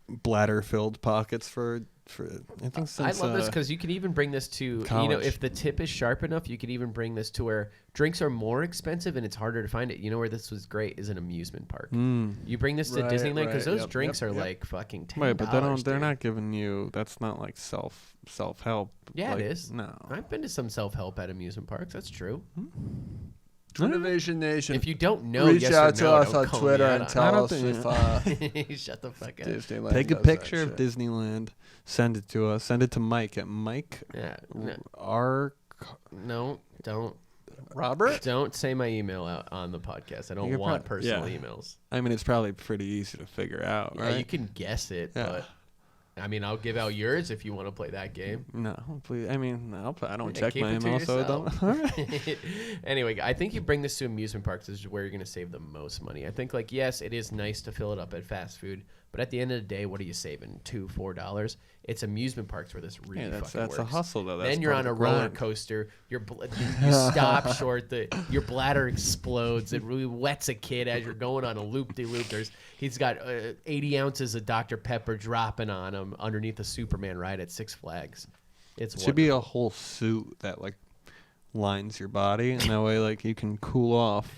bladder-filled pockets for I think since I love this because you can even bring this to college. if the tip is sharp enough, you could even bring this to where drinks are more expensive and it's harder to find it. You know where this was great is an amusement park. You bring this to Right, Disneyland because right, those yep, drinks yep, are yep. like fucking $10. right, but they're dude. not giving you. That's not like self-help. Yeah, like, it is. No. I've been to some self-help at amusement parks. That's true. Twinnovation Nation. If you don't know, reach yes out or to no, us don't on call Twitter me out and on tell don't us think- if Shut the fuck up. Disneyland Take a does picture that of shit. Disneyland, send it to us. Send it to Mike at Mike Yeah. No, R. no, don't. Robert? Don't say my email out on the podcast. I don't You want prob- personal yeah. emails. I mean, it's probably pretty easy to figure out, Yeah, right? you can guess it, Yeah. but I mean, I'll give out yours if you want to play that game. No, please. I mean, I don't Yeah, check keep my it to email, so yourself. don't. All right. Anyway, I think you bring this to amusement parks is where you're going to save the most money. I think, like, yes, it is nice to fill it up at fast food, but at the end of the day, what are you saving? $2, $4? It's amusement parks where this really Yeah, fucking that's a works. hustle though. That's Then you're part on a of the roller grind. coaster. You stop short. Your bladder explodes. It really wets a kid as you're going on a loop-de-loop. He's got 80 ounces of Dr. Pepper dropping on him underneath the Superman ride at Six Flags. It Should be a whole suit that like lines your body, and that way like you can cool off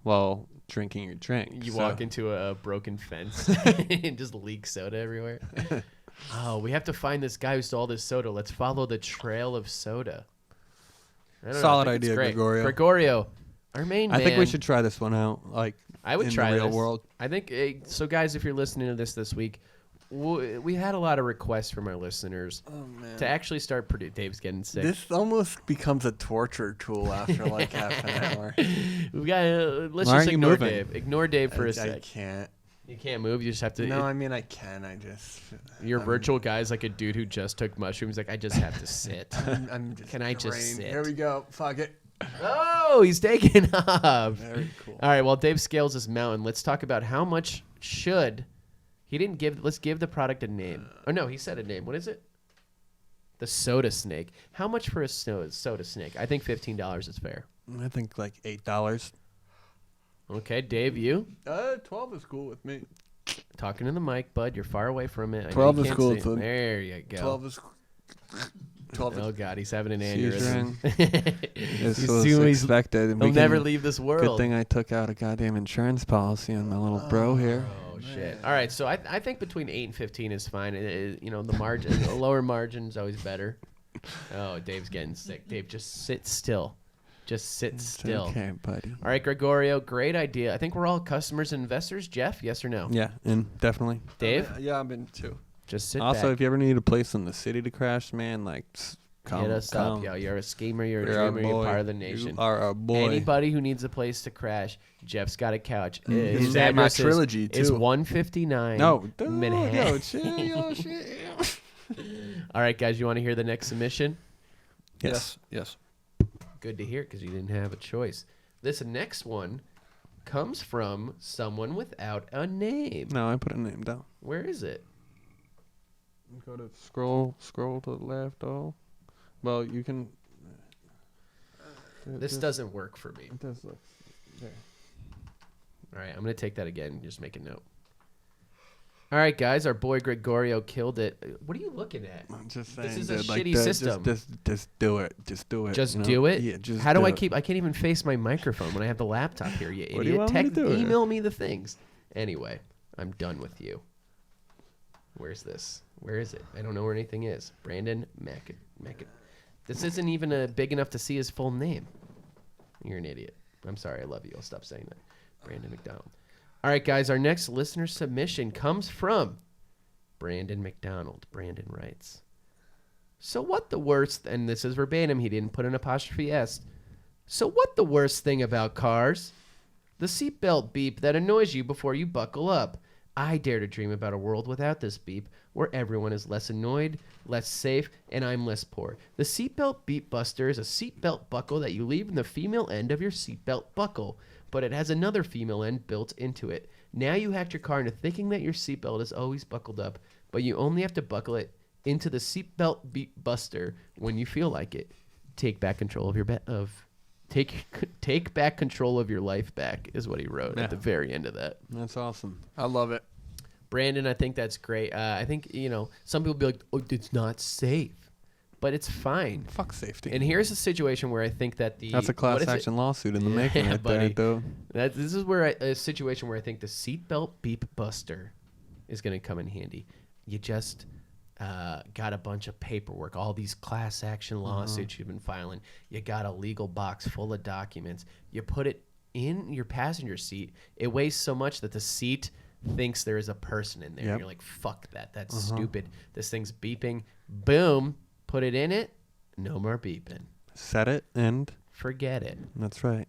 while drinking your drink. You So- walk into a broken fence and just leak soda everywhere. Oh, we have to find this guy who stole this soda. Let's follow the trail of soda. I don't know, Solid I think it's idea, great. Gregorio. Gregorio, our main man. I think we should try this one out. Like I would in try the real this. world. I think so, guys. If you're listening to this week, we had a lot of requests from our listeners to actually start. Dave's getting sick. This almost becomes a torture tool after like half an hour. We got. Let's Why just aren't you ignore moving? Dave. Ignore Dave for a I sec. can't. You can't move. You just have to. No, I mean I can. I just. Your virtual guy's like a dude who just took mushrooms. Like, I just have to sit. I'm just Can I just drained. sit? Here we go. Fuck it. Oh, he's taking off. Very cool. All right, while Dave scales this mountain, let's talk about how much should he didn't give. Let's give the product a name. Oh no, he said a name. What is it? The soda snake. How much for a soda snake? I think $15 is fair. I think like $8. Okay, Dave, you 12 is cool with me. talking to the mic, bud. You're far away from it. I know 12 you is can't cool see. with him. There you go. 12 is. 12 Oh God, he's having an Seizure. aneurysm. This He's was doing- expected. He'll never leave this Good world. thing I took out a goddamn insurance policy on my little bro here. Oh shit! All right, so I think between 8 and 15 is fine. You know, the margin, a lower margin is always better. Oh, Dave's getting sick. Dave, just sit still. Just sit still. Okay, buddy. All right, Gregorio, great idea. I think we're all customers and investors. Jeff, yes or no? Yeah, and definitely. Dave, Yeah, I've been too. just sit Also, back. if you ever need a place in the city to crash, man, like, come. Hit us come. up, yo. You're a schemer. You're a You're dreamer. You're part of the nation. You are a boy. Anybody who needs a place to crash, Jeff's got a couch. He's His at my address trilogy, is too. 159 No, dude, Manhattan. yo, chill, yo, shit. All right, guys, you want to hear the next submission? Yes. Good to hear because you didn't have a choice. This next one comes from someone without a name. No, I put a name down. Where is it? Go to scroll to the left. Oh, well, you can. This doesn't work for me. It does look there. All right, I'm going to take that again. Just make a note. All right, guys, our boy Gregorio killed it. What are you looking at? I'm just This saying, is a dude, like shitty that, system. Just do it. Just do it. Just you know? do it? Yeah, just. How do do I it. keep? I can't even face my microphone when I have the laptop here, you What do you idiot. want me to do? Email me the things. Anyway, I'm done with you. Where's this? Where is it? I don't know where anything is. Brandon Mac. This isn't even big enough to see his full name. You're an idiot. I'm sorry. I love you. I'll stop saying that. Brandon McDonald. All right, guys. Our next listener submission comes from Brandon McDonald. Brandon writes, so what the worst, and this is verbatim, he didn't put an apostrophe S. So what the worst thing about cars? The seatbelt beep that annoys you before you buckle up. I dare to dream about a world without this beep, where everyone is less annoyed, less safe, and I'm less poor. The seatbelt beep buster is a seatbelt buckle that you leave in the female end of your seatbelt buckle, but it has another female end built into it. Now you hacked your car into thinking that your seatbelt is always buckled up, but you only have to buckle it into the seatbelt beep buster when you feel like it. Take back control of your take back control of your life back is what he wrote at the very end of that. That's awesome. I love it. Brandon, I think that's great. I think, some people be like, oh, it's not safe, but it's fine. Fuck safety. And here's a situation where I think that That's a class action lawsuit in the making right there, buddy. though. This is where a situation where I think the seatbelt beep buster is going to come in handy. You just got a bunch of paperwork, all these class action lawsuits you've been filing. You got a legal box full of documents. You put it in your passenger seat. It weighs so much that the seat thinks there is a person in there. Yep. You're like, fuck that. That's stupid. This thing's beeping. Boom. Put it in it. No more beeping. Set it and Forget it. that's right.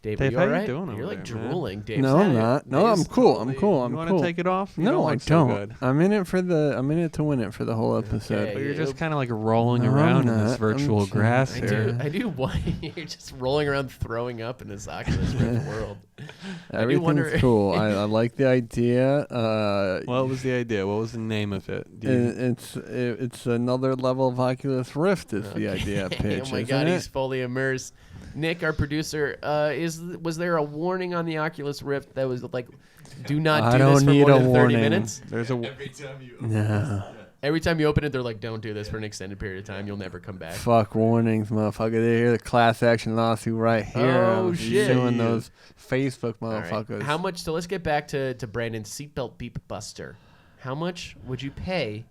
Dave, Dave, are you how all you right? doing You're over like there, man? drooling. Dave's No, I'm had it. not. No, I'm Dave's cool. totally- I'm cool. I'm You want cool. to take it off? You No, don't I look so don't. good. I'm in it to win it for the whole episode. Okay. But you're just kind of like rolling No, I'm around in this not. virtual I'm grass I here. do. I do. Why you're just rolling around, throwing up in this Oculus Rift world? Everything's wonder- cool. I like the idea. What was the idea? What was the name of it? Do you- It's another level of Oculus Rift is the idea pitch. Oh my isn't God, it? he's fully immersed. Nick, our producer, was there a warning on the Oculus Rift that was like, do not I do don't this for need more a than 30 warning. minutes? There's a No. Every time you open it, they're like, don't do this for an extended period of time. You'll never come back. Fuck warnings, motherfucker. They hear the class action lawsuit right here. Oh, I'm shit. Suing those Facebook All right. motherfuckers. How much? So let's get back to Brandon's seatbelt beep buster. How much would you pay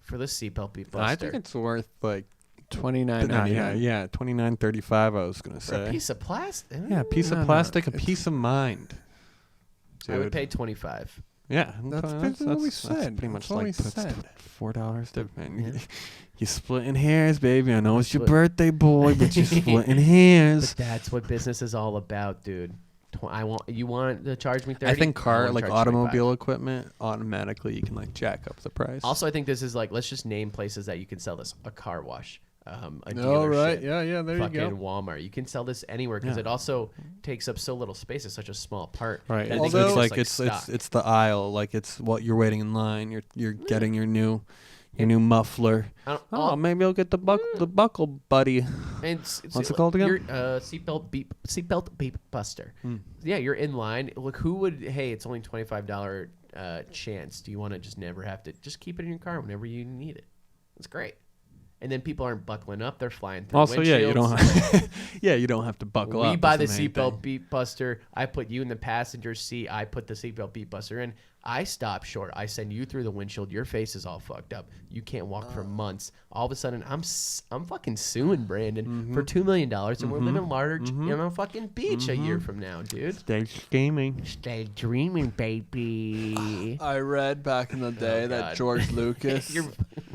for the seatbelt beep buster? I think it's worth like $29.99. yeah, $29.35. I was gonna For a say. piece of plastic. Yeah, a piece No, of no, plastic, a it's- piece of mind. I would Dude. pay 25. Yeah, That's basically what we said. Pretty much That's what we like that's said. $4 difference. Yeah. You splitting hairs, baby. I know it's your Split. birthday, boy, but you're splitting hairs. But that's what business is all about, dude. You want to charge me 30? I think I wanna like charge automobile 25. equipment, automatically you can like jack up the price. Also, I think this is like, let's just name places that you can sell this. A car wash, a All dealership. right. Yeah, there you Fucking go. Walmart. You can sell this anywhere because Yeah. it also takes up so little space. It's such a small part. right. that I think So it's just, like stock. it's the aisle. Like it's what you're waiting in line. You're getting your new muffler. Oh, maybe I'll get the buckle, buddy. And What's it called again? Your seatbelt beep buster. Yeah, you're in line. Look, who would? Hey, it's only $25 chance. Do you want to just never have to? Just keep it in your car whenever you need it. It's great. And then people aren't buckling up; they're flying through. Also, yeah, you don't. windshields. You don't have to buckle up. We buy the That's main seatbelt thing. beat buster. I put you in the passenger seat. I put the seatbelt beat buster in. I stop short. I send you through the windshield. Your face is all fucked up. You can't walk for months. All of a sudden, I'm fucking suing Brandon for $2 million, and we're living large on a fucking beach a year from now, dude. Stay scheming. Stay dreaming, baby. I read back in the day that God. George Lucas You're-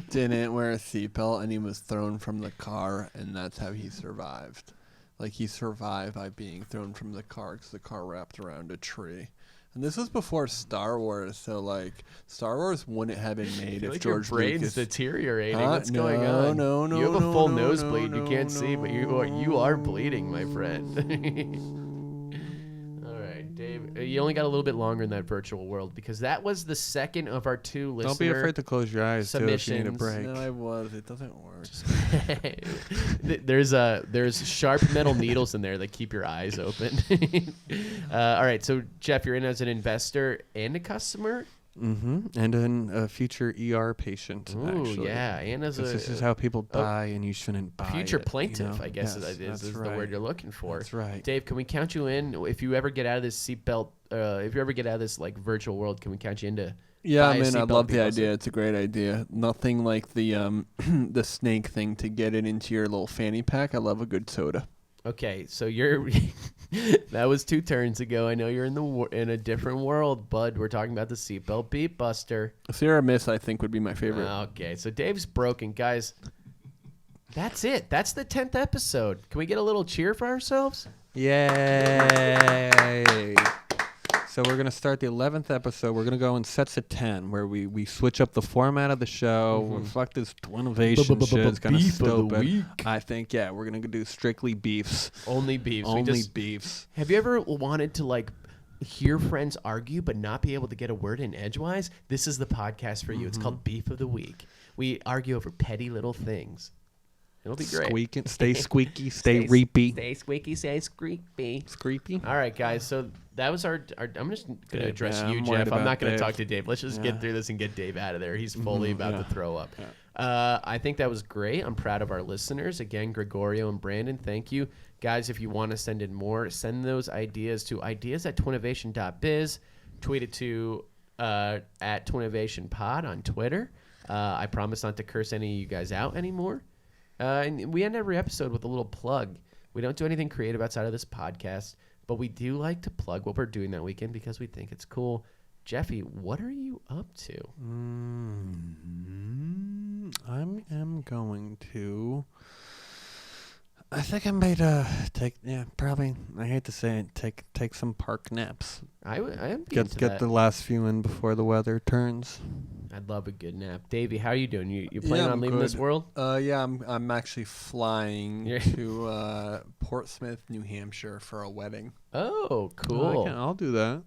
didn't wear a seatbelt and he was thrown from the car, and that's how he survived. Like, he survived by being thrown from the car because the car wrapped around a tree. And this was before Star Wars, so like Star Wars wouldn't have been made if like George your brain's Lucas. deteriorating. Huh? What's going No, on? no, no, You have a no, full no, nosebleed. no, You can't see, but you are bleeding, my no. friend. All right, Dave. You only got a little bit longer in that virtual world because that was the second of our 2 listener Don't be afraid to close your eyes too if you need a submissions. break. No, I was. It doesn't work. There's sharp metal needles in there that keep your eyes open. All right, so Jeff, you're in as an investor and a customer. Mm-hmm. And then a future ER patient. Ooh, actually. yeah, and as 'Cause this is a how people die, and you shouldn't buy future it, plaintiff, you know? I guess Yes, is that's the right. word you're looking for. That's right. Dave, can we count you in if you ever get out of this seatbelt? If you ever get out of this like virtual world, can we count you into? Yeah, buy a man, I seatbelt love the because idea. It's a great idea. Nothing like the the snake thing to get it into your little fanny pack. I love a good soda. Okay, so you're that was 2 turns ago. I know you're in a different world, bud. We're talking about the seatbelt beat buster. Sierra Miss, I think, would be my favorite. Okay, so Dave's broken, guys. That's it. That's the 10th episode. Can we get a little cheer for ourselves? Yay! So we're gonna start the 11th episode. We're gonna go in sets of 10, where we switch up the format of the show. Fuck this Twinnovation shit. It's kind of Beef of the stupid. week. I think we're gonna do strictly beefs. Only beefs. Only beefs. Have you ever wanted to like hear friends argue but not be able to get a word in edgewise? This is the podcast for you. It's called Beef of the Week. We argue over petty little things. It'll be great. Squeaking, stay squeaky, stay reapy. Stay squeaky, stay screepy. Screepy. All right, guys. So that was our I'm just going to Good, address yeah, you, I'm worried Jeff. I'm about not going to Dave. talk to Dave. Let's just get through this and get Dave out of there. He's fully about to throw up. I think that was great. I'm proud of our listeners. Again, Gregorio and Brandon, thank you. Guys, if you want to send in more, send those ideas to ideas@twinnovation.biz. Tweet it to at TwinnovationPod on Twitter. I promise not to curse any of you guys out anymore. And we end every episode with a little plug. We don't do anything creative outside of this podcast, but we do like to plug what we're doing that weekend because we think it's cool. Jeffy, what are you up to? I am going to. I think I might take probably. I hate to say it. Take some park naps. I am Get the last few in before the weather turns. I'd love a good nap. Davey, how are you doing? You planning Yeah, on I'm leaving this good. world? Yeah, I'm actually flying Yeah. to Portsmouth, New Hampshire for a wedding. Oh, cool. I'll do that.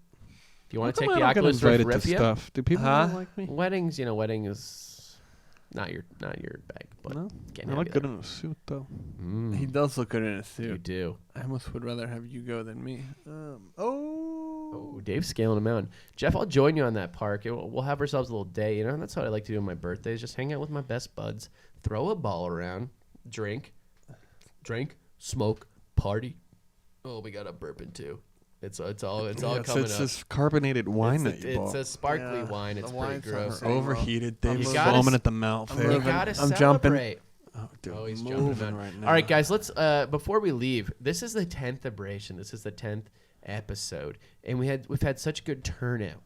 Do you want to How take come the I don't get Oculus invited Rift to yet? stuff? Do people Huh? not like me? Weddings, wedding is not your bag, but No, can't I have look you good there. in a suit though. He does look good in a You suit. do. I almost would rather have you go than me. Oh, Dave's scaling them out. Jeff, I'll join you on that park. We'll have ourselves a little day. That's what I like to do on my birthdays. Just hang out with my best buds, throw a ball around, drink, smoke, party. Oh, we got a bourbon too. It's all coming It's up. this carbonated wine that you It's bought. a sparkly Yeah, wine. the It's pretty wine's not gross. very well. Overheated. I'm Dave's gotta foaming s- at the mouth. I'm there. You moving. gotta I'm jumping. celebrate. Oh, dude, Oh, he's moving jumping right now. All right, guys, let's before we leave, this is the 10th Thebration. This is the 10th episode. And we've had such good turnout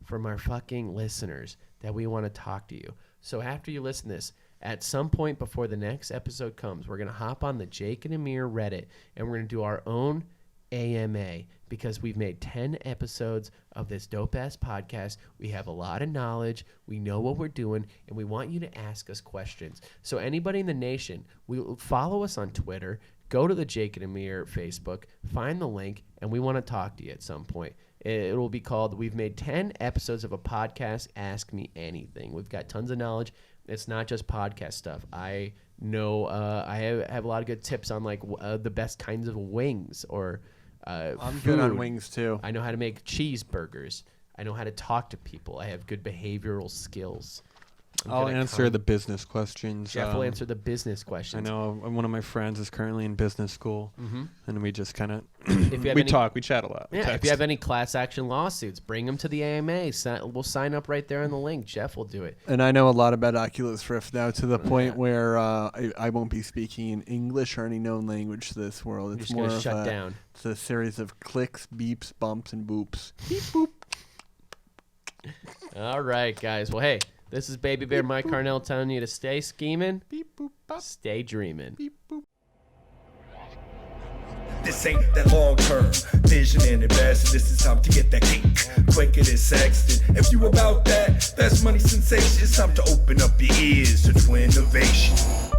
from our fucking listeners that we want to talk to you. So after you listen to this, at some point before the next episode comes, we're going to hop on the Jake and Amir Reddit and we're going to do our own AMA because we've made 10 episodes of this dope-ass podcast. We have a lot of knowledge. We know what we're doing, and we want you to ask us questions. So anybody in the nation, follow us on Twitter, go to the Jake and Amir Facebook, find the link, and we want to talk to you at some point. It will be called, we've made 10 episodes of a podcast, Ask Me Anything. We've got tons of knowledge. It's not just podcast stuff. I know I have a lot of good tips on like the best kinds of wings or I'm food. good on wings too. I know how to make cheeseburgers. I know how to talk to people. I have good behavioral skills. I'll answer the business questions. Jeff will answer the business I questions. know one of my friends is currently in business school, and we just kind of If you have we any- talk, we chat a lot. we Yeah, if text. you have any class action lawsuits, bring them to the AMA. We'll sign up right there on the link. Jeff will do it. And I know a lot about Oculus Rift now, to the point where I won't be speaking in English or any known language to this world. You're It's just more gonna of shut down. It's a series of clicks, beeps, bumps, and boops. Beep boop. All right, guys. Well, hey, this is Baby Bear Mike Carnell telling you to stay scheming, Beep boop bop. stay dreaming. Beep boop. This ain't that long-term vision and investing. This is time to get that cake quicker than Sexton. If you about that, that's money sensation. It's time to open up your ears to Twinnovation.